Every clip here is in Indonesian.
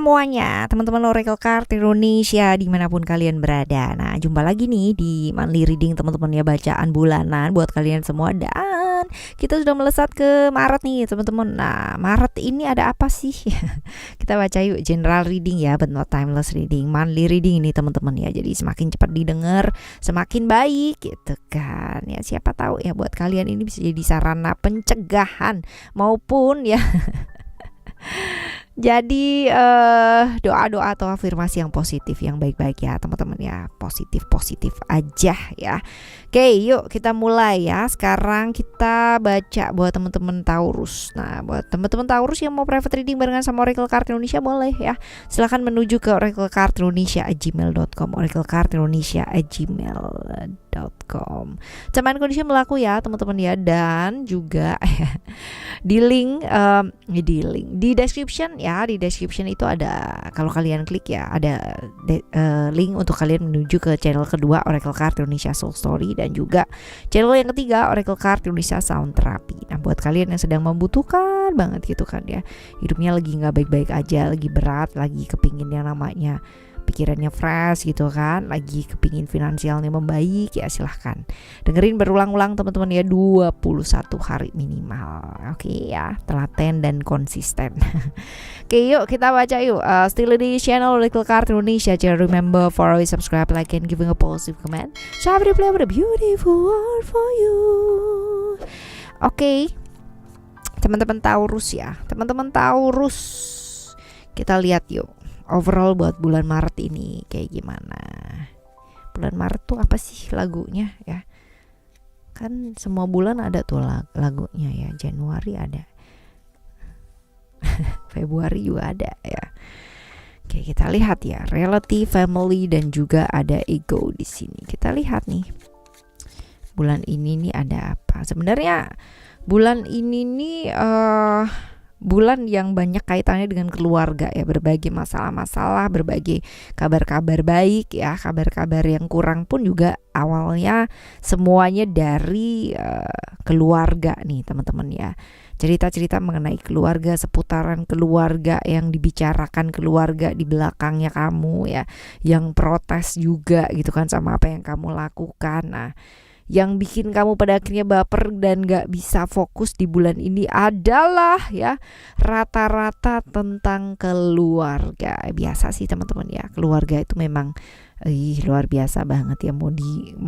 semuanya, teman-teman Oracle Card Indonesia dimanapun kalian berada. Nah, jumpa lagi nih di monthly reading teman-teman ya, bacaan bulanan buat kalian semua. Dan kita sudah melesat ke Maret nih teman-teman. Nah, Maret ini ada apa sih? Kita baca yuk, general reading ya, but not timeless reading. Monthly reading ini teman-teman ya, jadi semakin cepat didengar semakin baik gitu kan ya. Siapa tahu ya buat kalian ini bisa jadi sarana pencegahan maupun ya jadi doa-doa atau afirmasi yang positif, yang baik-baik ya teman-teman ya. Positif-positif aja ya. Oke, yuk kita mulai ya. Sekarang kita baca buat teman-teman Taurus. Nah, buat teman-teman Taurus yang mau private reading barengan sama Oracle Card Indonesia boleh ya. Silahkan menuju ke oraclecardindonesia@gmail.com, oraclecardindonesia@gmail.com. Cuman kondisi berlaku ya teman-teman ya. Dan juga di link di description ya, di description itu ada, kalau kalian klik ya ada link untuk kalian menuju ke channel kedua Oracle Card Indonesia Soul Story, dan juga channel yang ketiga Oracle Card Indonesia Sound Therapy. Nah, buat kalian yang sedang membutuhkan banget gitu kan ya, hidupnya lagi nggak baik-baik aja, lagi berat, lagi kepingin yang namanya pikirannya fresh gitu kan, lagi kepingin finansialnya membaik ya, silahkan dengerin berulang-ulang teman-teman ya, 21 hari minimal. Oke ya, telaten dan konsisten. Oke, yuk kita baca yuk. Still di channel Oracle Card Indonesia. Jangan remember for always subscribe, like, and giving a positive comment. Share the play with a beautiful word for you. Oke, teman-teman Taurus ya, teman-teman Taurus, kita lihat yuk overall buat bulan Maret ini kayak gimana. Bulan Maret tuh apa sih lagunya ya? Kan semua bulan ada tuh lagunya ya. Januari ada, Februari juga ada ya. Oke, kita lihat ya, relative, family, dan juga ada ego di sini. Kita lihat nih, bulan ini nih ada apa? Sebenarnya bulan ini nih bulan yang banyak kaitannya dengan keluarga ya, berbagai masalah-masalah, berbagai kabar-kabar baik ya, kabar-kabar yang kurang pun juga awalnya semuanya dari keluarga nih teman-teman ya. Cerita-cerita mengenai keluarga, seputaran keluarga, yang dibicarakan keluarga di belakangnya kamu ya, yang protes juga gitu kan sama apa yang kamu lakukan. Nah, yang bikin kamu pada akhirnya baper dan gak bisa fokus di bulan ini adalah ya rata-rata tentang keluarga. Biasa sih teman-teman ya, keluarga itu memang luar biasa banget ya, mau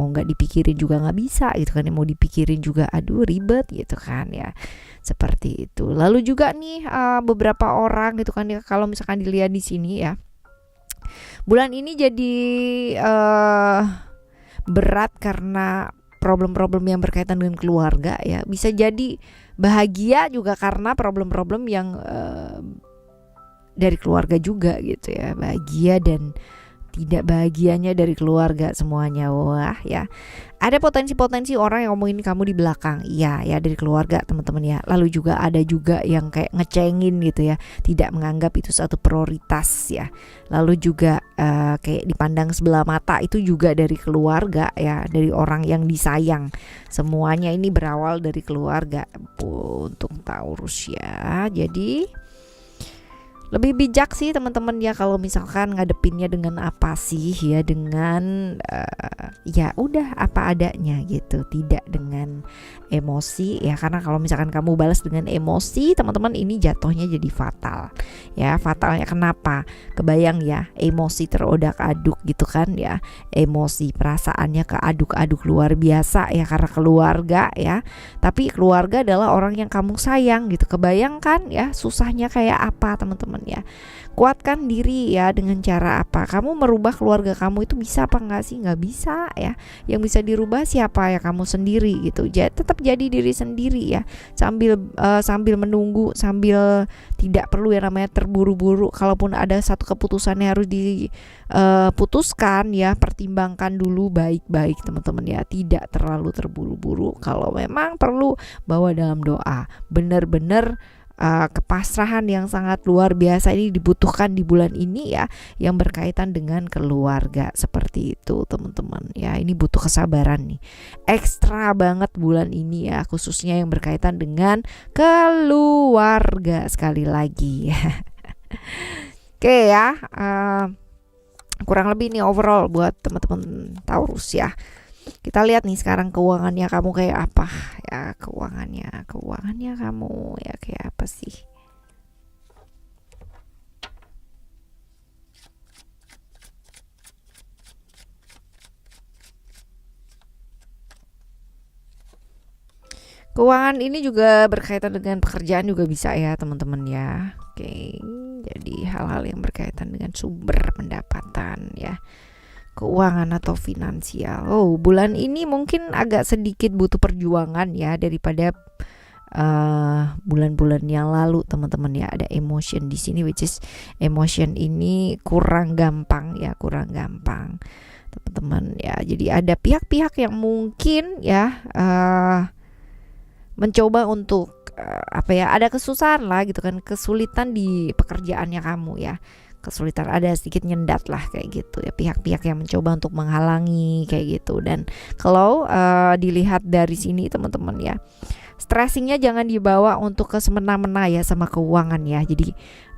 nggak dipikirin juga nggak bisa gitu kan ya, mau dipikirin juga aduh ribet gitu kan ya, seperti itu. Lalu juga nih beberapa orang gitu kan ya, kalau misalkan dilihat di sini ya, bulan ini jadi berat karena problem-problem yang berkaitan dengan keluarga ya. Bisa jadi bahagia juga karena problem-problem yang dari keluarga juga gitu ya. Bahagia dan tidak bahagianya dari keluarga semuanya. Wah ya, ada potensi-potensi orang yang ngomongin kamu di belakang, iya ya, dari keluarga teman-teman ya. Lalu juga ada juga yang kayak ngecengin gitu ya, tidak menganggap itu satu prioritas ya. Lalu juga kayak dipandang sebelah mata, itu juga dari keluarga ya, dari orang yang disayang. Semuanya ini berawal dari keluarga untuk Taurus ya. Jadi lebih bijak sih teman-teman ya kalau misalkan ngadepinnya dengan apa sih ya, dengan ya udah apa adanya gitu, tidak dengan emosi ya. Karena kalau misalkan kamu balas dengan emosi teman-teman, ini jatuhnya jadi fatal ya. Fatalnya kenapa? Kebayang ya, emosi terodak-aduk gitu kan ya, emosi perasaannya keaduk-aduk luar biasa ya karena keluarga ya. Tapi keluarga adalah orang yang kamu sayang gitu. Kebayangkan ya susahnya kayak apa teman-teman ya. Kuatkan diri ya, dengan cara apa? Kamu merubah keluarga kamu itu bisa apa enggak sih? Nggak bisa ya. Yang bisa dirubah siapa ya? Kamu sendiri gitu. Tetap jadi diri sendiri ya. Sambil menunggu, sambil tidak perlu yang namanya terburu-buru. Kalaupun ada satu keputusan yang harus diputuskan ya, pertimbangkan dulu baik-baik teman-teman ya. Tidak terlalu terburu-buru. Kalau memang perlu, bawa dalam doa. Benar-benar kepasrahan yang sangat luar biasa ini dibutuhkan di bulan ini ya, yang berkaitan dengan keluarga, seperti itu teman-teman ya. Ini butuh kesabaran nih, ekstra banget bulan ini ya, khususnya yang berkaitan dengan keluarga sekali lagi. Oke ya, kurang lebih nih overall buat teman-teman Taurus ya. Kita lihat nih sekarang keuangannya kamu kayak apa ya, keuangannya kamu ya kayak apa sih? Keuangan ini juga berkaitan dengan pekerjaan juga bisa ya teman-teman ya. Oke, jadi hal-hal yang berkaitan dengan sumber pendapatan ya, keuangan atau finansial. Oh, bulan ini mungkin agak sedikit butuh perjuangan ya daripada bulan-bulan yang lalu teman-teman ya. Ada emotion di sini, which is emotion ini kurang gampang ya, kurang gampang teman-teman ya. Jadi ada pihak-pihak yang mungkin ya mencoba untuk apa ya, ada kesusahan lah gitu kan, kesulitan di pekerjaannya kamu ya, kesulitan, ada sedikit nyendat lah kayak gitu ya, pihak-pihak yang mencoba untuk menghalangi kayak gitu. Dan kalau dilihat dari sini teman-teman ya, stressingnya jangan dibawa untuk ke semena-mena ya sama keuangan ya. Jadi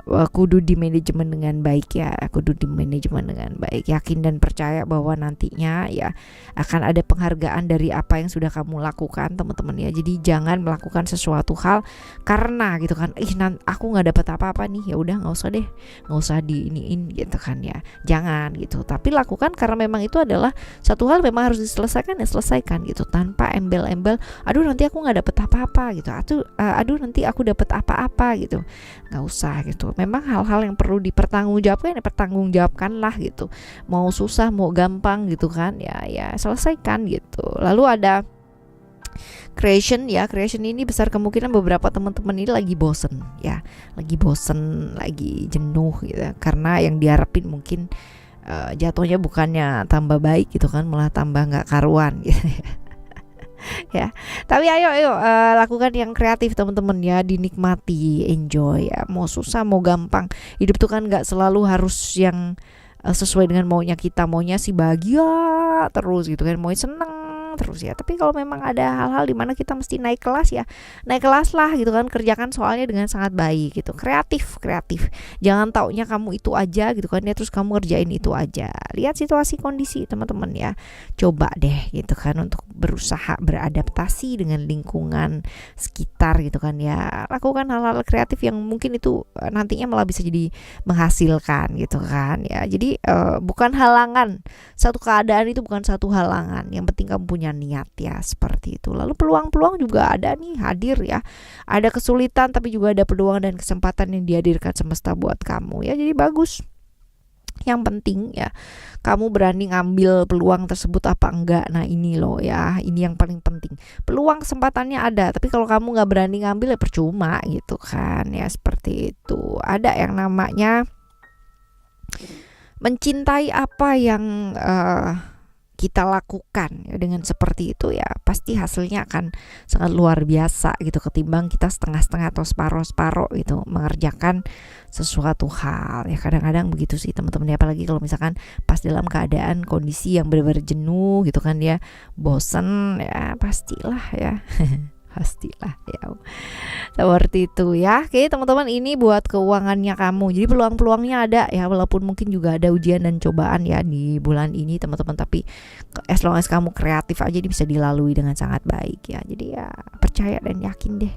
kudu di manajemen dengan baik ya, kudu di manajemen dengan baik, yakin dan percaya bahwa nantinya ya akan ada penghargaan dari apa yang sudah kamu lakukan teman-teman ya. Jadi jangan melakukan sesuatu hal karena gitu kan, aku nggak dapat apa-apa nih, ya udah nggak usah deh, nggak usah diiniin gitu kan ya, jangan gitu. Tapi lakukan karena memang itu adalah satu hal memang harus diselesaikan ya, selesaikan gitu, tanpa embel-embel aduh nanti aku nggak dapat apa-apa gitu, aduh nanti aku dapat apa-apa gitu, nggak usah gitu. Memang hal-hal yang perlu dipertanggungjawabkan ya pertanggungjawabkanlah gitu, mau susah mau gampang gitu kan ya, ya selesaikan gitu. Lalu ada creation ya, creation ini besar kemungkinan beberapa teman-teman ini lagi bosen ya, lagi bosen, lagi jenuh gitu ya, karena yang diharapin mungkin jatuhnya bukannya tambah baik gitu kan, malah tambah nggak karuan gitu ya. Tapi ayo lakukan yang kreatif teman-teman ya, dinikmati, enjoy ya, mau susah mau gampang, hidup tuh kan nggak selalu harus yang sesuai dengan maunya kita, maunya sih bahagia terus gitu kan, mau seneng terus ya. Tapi kalau memang ada hal-hal di mana kita mesti naik kelas ya, naik kelas lah gitu kan, kerjakan soalnya dengan sangat baik gitu, kreatif. Jangan taunya kamu itu aja gitu kan ya, terus kamu kerjain itu aja. Lihat situasi kondisi teman-teman ya, coba deh gitu kan untuk berusaha beradaptasi dengan lingkungan sekitar gitu kan ya. Lakukan hal-hal kreatif yang mungkin itu nantinya malah bisa jadi menghasilkan gitu kan ya. Jadi bukan halangan, satu keadaan itu bukan satu halangan, yang penting kamu punya niat ya, seperti itu. Lalu peluang-peluang juga ada nih, hadir ya, ada kesulitan tapi juga ada peluang dan kesempatan yang dihadirkan semesta buat kamu ya. Jadi bagus, yang penting ya kamu berani ngambil peluang tersebut apa enggak. Nah ini loh ya, ini yang paling penting, peluang kesempatannya ada, tapi kalau kamu nggak berani ngambil ya percuma gitu kan ya, seperti itu. Ada yang namanya mencintai apa yang kita lakukan ya, dengan seperti itu ya pasti hasilnya akan sangat luar biasa gitu, ketimbang kita setengah-setengah atau separuh-separuh gitu mengerjakan sesuatu hal ya. Kadang-kadang begitu sih teman-teman ya, apalagi kalau misalkan pas dalam keadaan kondisi yang benar-benar jenuh gitu kan ya, bosen ya, pastilah ya pastilah ya, seperti itu ya. Oke teman-teman, ini buat keuangannya kamu. Jadi peluang-peluangnya ada ya, walaupun mungkin juga ada ujian dan cobaan ya di bulan ini teman-teman, tapi as long as kamu kreatif aja ini bisa dilalui dengan sangat baik ya. Jadi ya percaya dan yakin deh,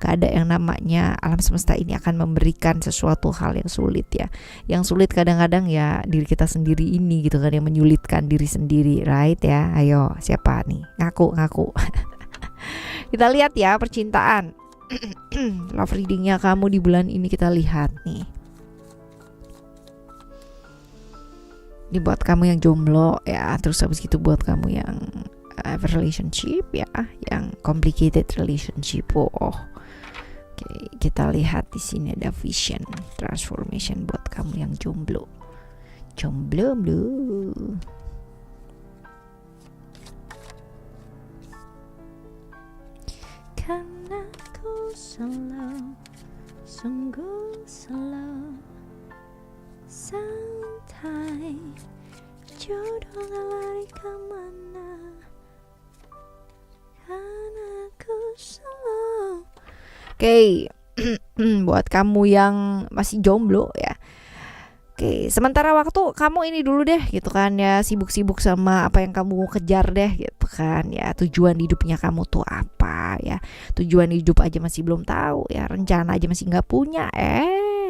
gak ada yang namanya alam semesta ini akan memberikan sesuatu hal yang sulit ya. Yang sulit kadang-kadang ya diri kita sendiri ini gitu kan, yang menyulitkan diri sendiri, right ya. Ayo siapa nih ngaku kita lihat ya percintaan. Love readingnya kamu di bulan ini kita lihat nih. Ini buat kamu yang jomblo ya, terus habis itu buat kamu yang relationship ya, yang complicated relationship. Oke, kita lihat di sini ada vision transformation buat kamu yang jomblo. Blue. Karena ku sungguh slow, santai, jodoh gak lari kemana, karena ku slow. Oke, buat kamu yang masih jomblo ya, Oke, sementara waktu kamu ini dulu deh gitu kan ya, sibuk-sibuk sama apa yang kamu kejar deh gitu kan ya. Tujuan hidupnya kamu tuh apa ya? Tujuan hidup aja masih belum tahu ya, rencana aja masih nggak punya.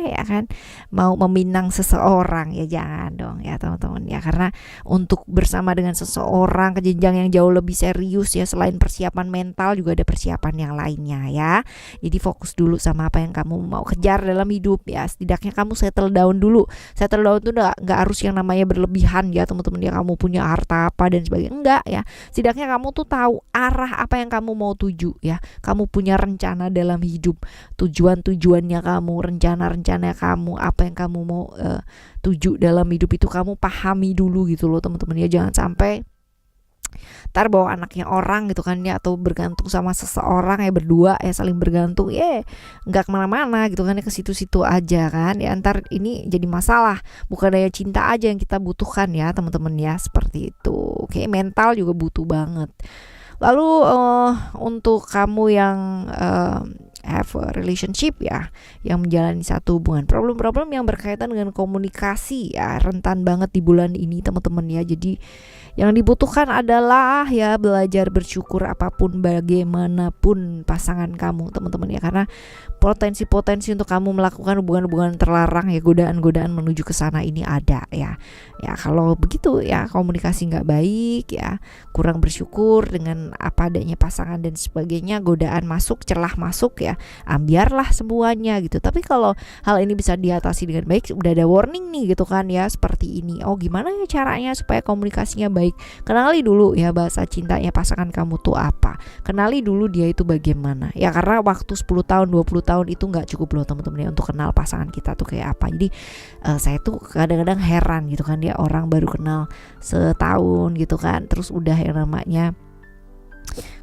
Ya kan, mau meminang seseorang ya jangan dong ya teman-teman ya, karena untuk bersama dengan seseorang ke jenjang yang jauh lebih serius ya, selain persiapan mental juga ada persiapan yang lainnya ya. Jadi fokus dulu sama apa yang kamu mau kejar dalam hidup ya. Setidaknya kamu settle down dulu. Settle down tuh nggak harus yang namanya berlebihan ya teman-teman ya, kamu punya harta apa dan sebagainya, enggak ya. Setidaknya kamu tuh tahu arah apa yang kamu mau tuju ya. Kamu punya rencana dalam hidup, tujuan-tujuannya kamu, rencana-rencana kamu, apa yang kamu mau tuju dalam hidup itu kamu pahami dulu gitu loh teman-teman ya. Jangan sampai ntar bawa anaknya orang gitu kan ya, atau bergantung sama seseorang ya, berdua ya saling bergantung ya, nggak kemana-mana gitu kan ya, ke situ-situ aja kan ya, ntar ini jadi masalah. Bukan daya cinta aja yang kita butuhkan ya teman-teman ya, seperti itu. Oke, mental juga butuh banget. Lalu untuk kamu yang have a relationship ya, yang menjalani satu hubungan, problem-problem yang berkaitan dengan komunikasi ya rentan banget di bulan ini teman-teman ya. Jadi yang dibutuhkan adalah ya belajar bersyukur apapun bagaimanapun pasangan kamu teman-teman ya, karena potensi-potensi untuk kamu melakukan hubungan-hubungan terlarang ya, godaan-godaan menuju ke sana ini ada ya. Ya kalau begitu ya, komunikasi nggak baik ya, kurang bersyukur dengan apa adanya pasangan dan sebagainya, godaan masuk, celah masuk ya, biarlah semuanya gitu. Tapi kalau hal ini bisa diatasi dengan baik, udah ada warning nih gitu kan ya, seperti ini. Oh gimana ya caranya supaya komunikasinya baik? Kenali dulu ya bahasa cintanya pasangan kamu tuh apa. Kenali dulu dia itu bagaimana. Ya karena waktu 10 tahun, 20 tahun itu nggak cukup loh teman-teman ya untuk kenal pasangan kita tuh kayak apa. Jadi saya tuh kadang-kadang heran gitu kan ya, orang baru kenal setahun gitu kan, terus udah yang namanya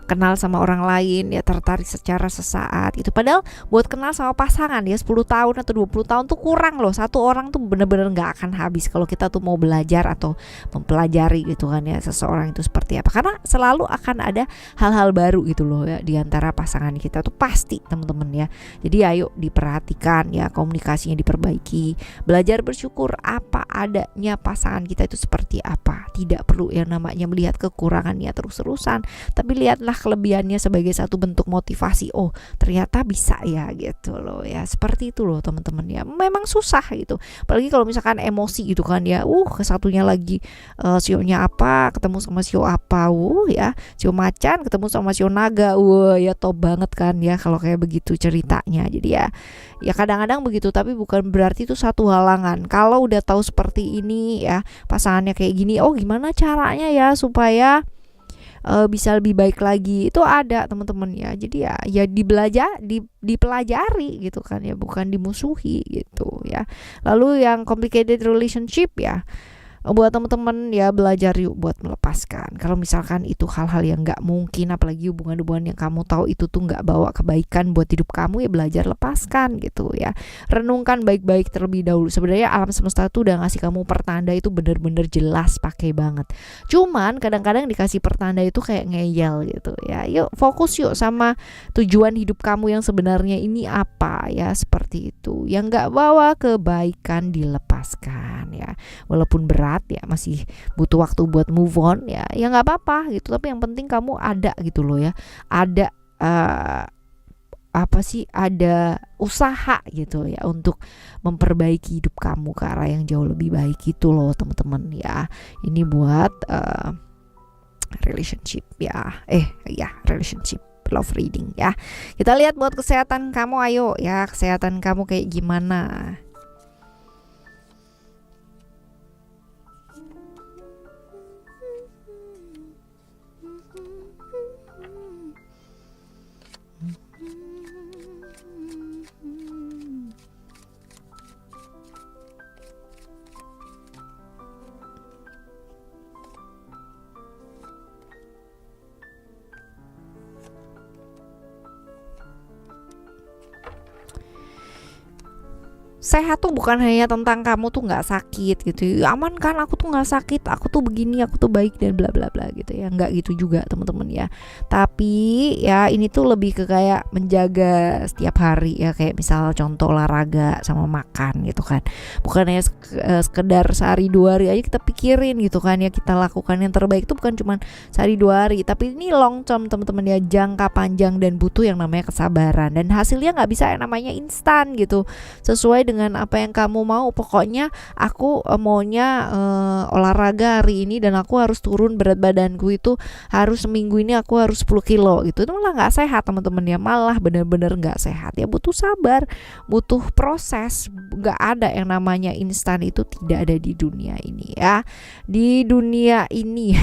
kenal sama orang lain ya, tertarik secara sesaat itu. Padahal buat kenal sama pasangan ya 10 tahun atau 20 tahun tuh kurang loh. Satu orang tuh bener-bener gak akan habis kalau kita tuh mau belajar atau mempelajari gitu kan ya, seseorang itu seperti apa. Karena selalu akan ada hal-hal baru gitu loh ya di antara pasangan kita tuh, pasti teman-teman ya. Jadi ayo diperhatikan ya, komunikasinya diperbaiki, belajar bersyukur apa adanya pasangan kita itu seperti apa. Tidak perlu yang namanya melihat kekurangannya terus-terusan, tapi lihatlah kelebihannya sebagai satu bentuk motivasi. Oh ternyata bisa ya gitu loh ya, seperti itu loh teman-teman ya. Memang susah gitu, apalagi kalau misalkan emosi gitu kan ya, kesatunya lagi sionya apa ketemu sama sio apa, ya sio macan ketemu sama sio naga, ya top banget kan ya kalau kayak begitu ceritanya. Jadi ya kadang-kadang begitu, tapi bukan berarti itu satu halangan. Kalau udah tahu seperti ini ya, pasangannya kayak gini, oh gimana caranya ya supaya bisa lebih baik lagi, itu ada teman-teman ya. Jadi ya dipelajari gitu kan ya, bukan dimusuhi gitu ya. Lalu yang complicated relationship ya, buat teman-teman ya belajar yuk buat melepaskan. Kalau misalkan itu hal-hal yang nggak mungkin, apalagi hubungan-hubungan yang kamu tahu itu tuh nggak bawa kebaikan buat hidup kamu, ya belajar lepaskan gitu ya. Renungkan baik-baik terlebih dahulu. Sebenarnya alam semesta tuh udah ngasih kamu pertanda itu bener-bener jelas, pakai banget. Cuman kadang-kadang dikasih pertanda itu kayak ngeyel gitu ya. Yuk fokus yuk sama tujuan hidup kamu yang sebenarnya ini apa ya, seperti itu. Yang nggak bawa kebaikan dilepaskan ya. Walaupun berat ya, masih butuh waktu buat move on ya nggak apa-apa gitu, tapi yang penting kamu ada gitu loh ya, ada ada usaha gitu ya untuk memperbaiki hidup kamu ke arah yang jauh lebih baik gitu loh teman-teman ya. Ini buat relationship ya, relationship love reading ya. Kita lihat buat kesehatan kamu, ayo ya, kesehatan kamu kayak gimana. sehat tuh bukan hanya tentang kamu tuh nggak sakit gitu, aman kan, aku tuh nggak sakit, aku tuh begini, aku tuh baik dan bla bla bla gitu ya. Nggak gitu juga teman-teman ya. Tapi ya ini tuh lebih ke kayak menjaga setiap hari ya, kayak misal contoh olahraga sama makan gitu kan. Bukan hanya sekedar sehari 2 hari aja kita pikirin gitu kan ya, kita lakukan yang terbaik itu bukan cuma sehari 2 hari, tapi ini long term teman-teman ya, jangka panjang, dan butuh yang namanya kesabaran, dan hasilnya nggak bisa yang namanya instan gitu, sesuai dengan apa yang kamu mau. Pokoknya aku maunya olahraga hari ini dan aku harus turun berat badanku itu harus seminggu ini aku harus 10 kilo gitu. Itu malah nggak sehat teman-teman ya, malah benar-benar nggak sehat ya. Butuh sabar, butuh proses, nggak ada yang namanya instan, itu tidak ada di dunia ini ya, di dunia ini.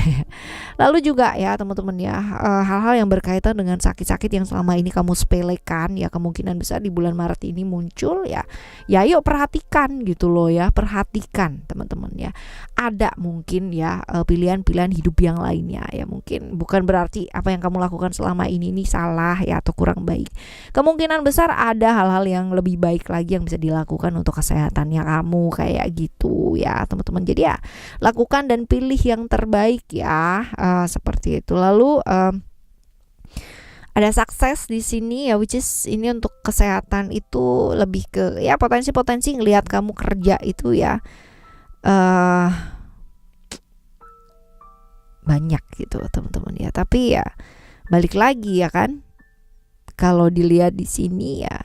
Lalu juga ya teman-teman ya, hal-hal yang berkaitan dengan sakit-sakit yang selama ini kamu sepelekan ya, kemungkinan besar di bulan Maret ini muncul ya. Ya yuk perhatikan gitu loh ya, perhatikan teman-teman ya. Ada mungkin ya pilihan-pilihan hidup yang lainnya ya, mungkin bukan berarti apa yang kamu lakukan selama ini salah ya atau kurang baik. Kemungkinan besar ada hal-hal yang lebih baik lagi yang bisa dilakukan untuk kesehatannya kamu kayak gitu ya teman-teman. Jadi ya lakukan dan pilih yang terbaik ya, seperti itu. Lalu ada sukses di sini ya, which is ini untuk kesehatan itu lebih ke ya potensi-potensi ngelihat kamu kerja itu ya banyak gitu teman-teman ya. Tapi ya balik lagi ya kan, kalau dilihat di sini ya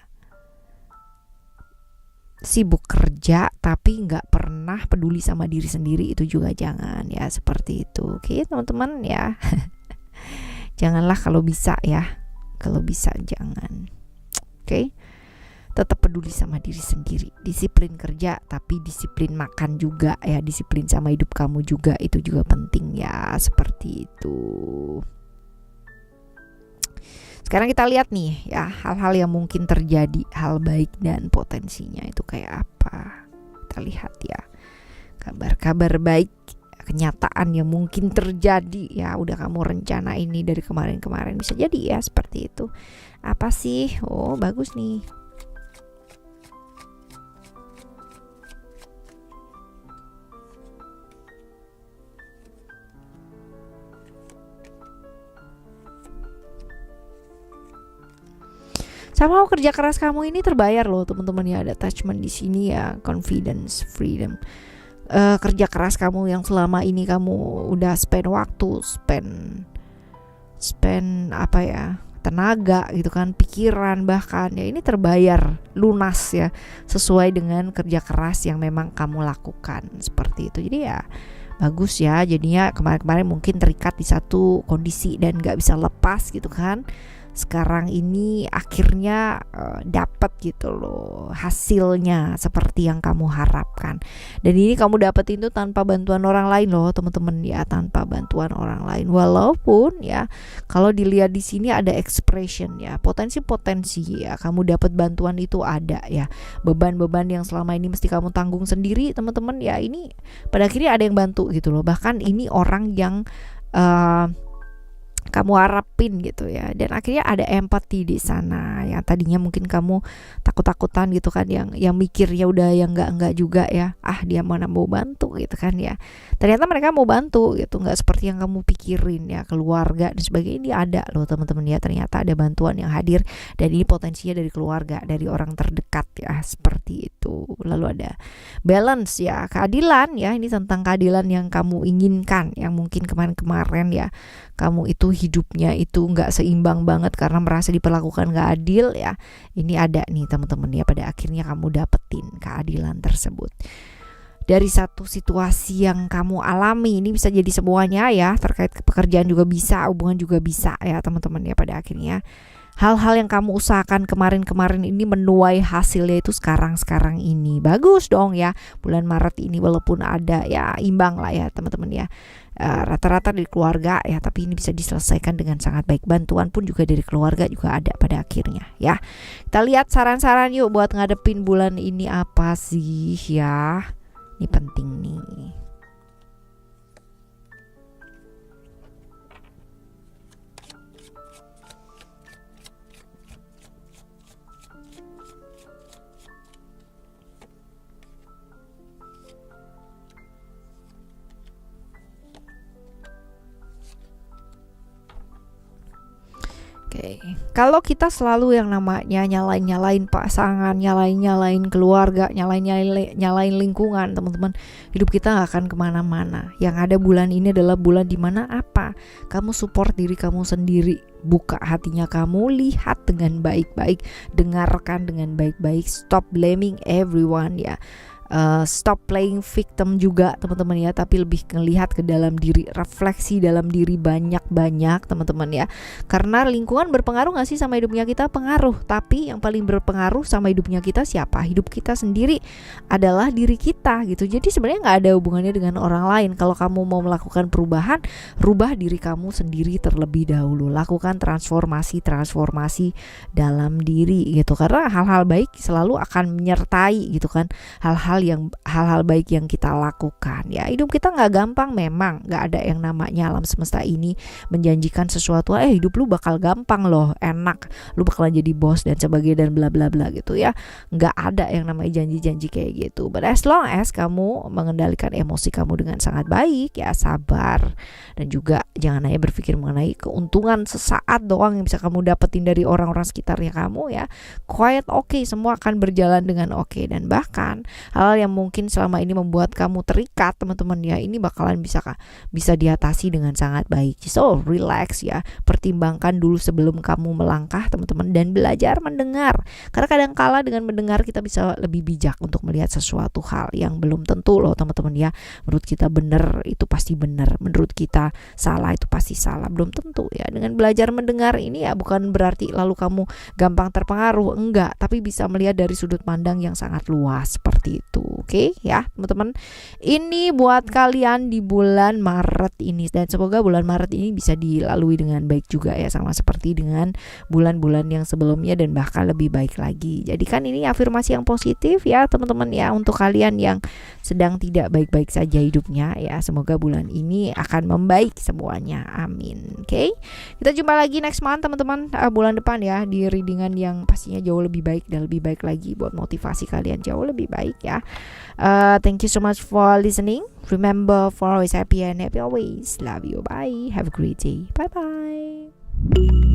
sibuk kerja tapi nggak pernah peduli sama diri sendiri, itu juga jangan ya, seperti itu. Oke teman-teman ya. Janganlah kalau bisa ya, kalau bisa jangan. Oke, tetap peduli sama diri sendiri, disiplin kerja tapi disiplin makan juga ya, disiplin sama hidup kamu juga, itu juga penting ya, seperti itu. Sekarang kita lihat nih ya, hal-hal yang mungkin terjadi, hal baik dan potensinya itu kayak apa. Kita lihat ya, kabar-kabar baik, kenyataan yang mungkin terjadi ya, udah kamu rencana ini dari kemarin-kemarin, bisa jadi ya seperti itu. Apa sih? Oh bagus nih. Sama kerja keras kamu ini terbayar loh teman-teman ya, ada attachment di sini ya, confidence, freedom. Kerja keras kamu yang selama ini kamu udah spend waktu, spend apa ya, tenaga gitu kan, pikiran bahkan ya, ini terbayar lunas ya, sesuai dengan kerja keras yang memang kamu lakukan, seperti itu. Jadi ya bagus ya, jadinya kemarin-kemarin mungkin terikat di satu kondisi dan gak bisa lepas gitu kan. Sekarang ini akhirnya dapat gitu loh hasilnya seperti yang kamu harapkan, dan ini kamu dapetin itu tanpa bantuan orang lain loh teman-teman ya, tanpa bantuan orang lain. Walaupun ya kalau dilihat di sini ada expression ya, potensi-potensi ya kamu dapat bantuan itu ada ya, beban-beban yang selama ini mesti kamu tanggung sendiri teman-teman ya, ini pada akhirnya ada yang bantu gitu loh. Bahkan ini orang yang kamu harapin gitu ya, dan akhirnya ada empati di sana. Yang tadinya mungkin kamu takut-takutan gitu kan, yang mikirnya udah yang enggak juga ya, dia mana mau bantu gitu kan ya, ternyata mereka mau bantu gitu, nggak seperti yang kamu pikirin ya, keluarga dan sebagainya. Ini ada loh teman-teman ya, ternyata ada bantuan yang hadir, dan ini potensinya dari keluarga, dari orang terdekat ya, seperti itu. Lalu ada balance ya, keadilan ya, ini tentang keadilan yang kamu inginkan, yang mungkin kemarin-kemarin ya kamu itu hidupnya itu nggak seimbang banget karena merasa diperlakukan nggak adil ya. Ini ada nih teman-teman ya, pada akhirnya kamu dapetin keadilan tersebut dari satu situasi yang kamu alami. Ini bisa jadi semuanya ya, terkait pekerjaan juga bisa, hubungan juga bisa ya teman-teman ya. Pada akhirnya hal-hal yang kamu usahakan kemarin-kemarin ini menuai hasilnya itu sekarang ini. Bagus dong ya, bulan Maret ini walaupun ada ya imbang lah ya teman-teman ya, rata-rata dari keluarga ya, tapi ini bisa diselesaikan dengan sangat baik. Bantuan pun juga dari keluarga juga ada pada akhirnya ya. Kita lihat saran-saran yuk buat ngadepin bulan ini apa sih ya, ini penting nih. Oke. Kalau kita selalu yang namanya nyalain pasangan, nyalain keluarga, nyalain lingkungan, teman-teman, hidup kita nggak akan kemana-mana. Yang ada bulan ini adalah bulan dimana apa? Kamu support diri kamu sendiri, buka hatinya kamu, lihat dengan baik-baik, dengarkan dengan baik-baik, stop blaming everyone ya. Stop playing victim juga teman-teman ya, tapi lebih ngelihat ke dalam diri, refleksi dalam diri banyak-banyak teman-teman ya. Karena lingkungan berpengaruh gak sih sama hidupnya kita? Pengaruh, tapi yang paling berpengaruh sama hidupnya kita siapa? Hidup kita sendiri adalah diri kita gitu. Jadi sebenarnya gak ada hubungannya dengan orang lain. Kalau kamu mau melakukan perubahan, rubah diri kamu sendiri terlebih dahulu. Lakukan transformasi dalam diri gitu. Karena hal-hal baik selalu akan menyertai gitu kan, hal-hal baik yang kita lakukan ya. Hidup kita nggak gampang, memang nggak ada yang namanya alam semesta ini menjanjikan sesuatu hidup lu bakal gampang loh, enak, lu bakalan jadi bos dan sebagainya dan bla bla bla gitu ya. Nggak ada yang namanya janji-janji kayak gitu. But as long as kamu mengendalikan emosi kamu dengan sangat baik ya, sabar, dan juga jangan hanya berpikir mengenai keuntungan sesaat doang yang bisa kamu dapetin dari orang-orang sekitarnya kamu ya. Quiet, oke, semua akan berjalan dengan oke. Dan bahkan hal yang mungkin selama ini membuat kamu terikat teman-teman ya, ini bakalan bisa diatasi dengan sangat baik. So relax ya, pertimbangkan dulu sebelum kamu melangkah teman-teman, dan belajar mendengar. Karena kadang-kala dengan mendengar kita bisa lebih bijak untuk melihat sesuatu hal yang belum tentu loh teman-teman ya. Menurut kita benar itu pasti benar, menurut kita salah itu pasti salah, belum tentu ya. Dengan belajar mendengar ini ya bukan berarti lalu kamu gampang terpengaruh, enggak, tapi bisa melihat dari sudut pandang yang sangat luas seperti itu. Oke ya teman-teman, ini buat kalian di bulan Maret ini, dan semoga bulan Maret ini bisa dilalui dengan baik juga ya, sama seperti dengan bulan-bulan yang sebelumnya dan bahkan lebih baik lagi. Jadi kan ini afirmasi yang positif ya teman-teman ya, untuk kalian yang sedang tidak baik-baik saja hidupnya ya, semoga bulan ini akan membaik semuanya, amin. Oke, kita jumpa lagi next month teman-teman, bulan depan ya, di readingan yang pastinya jauh lebih baik dan lebih baik lagi buat motivasi kalian jauh lebih baik ya. Thank you so much for listening. Remember, for always happy and happy always. Love you. Bye. Have a great day. Bye bye.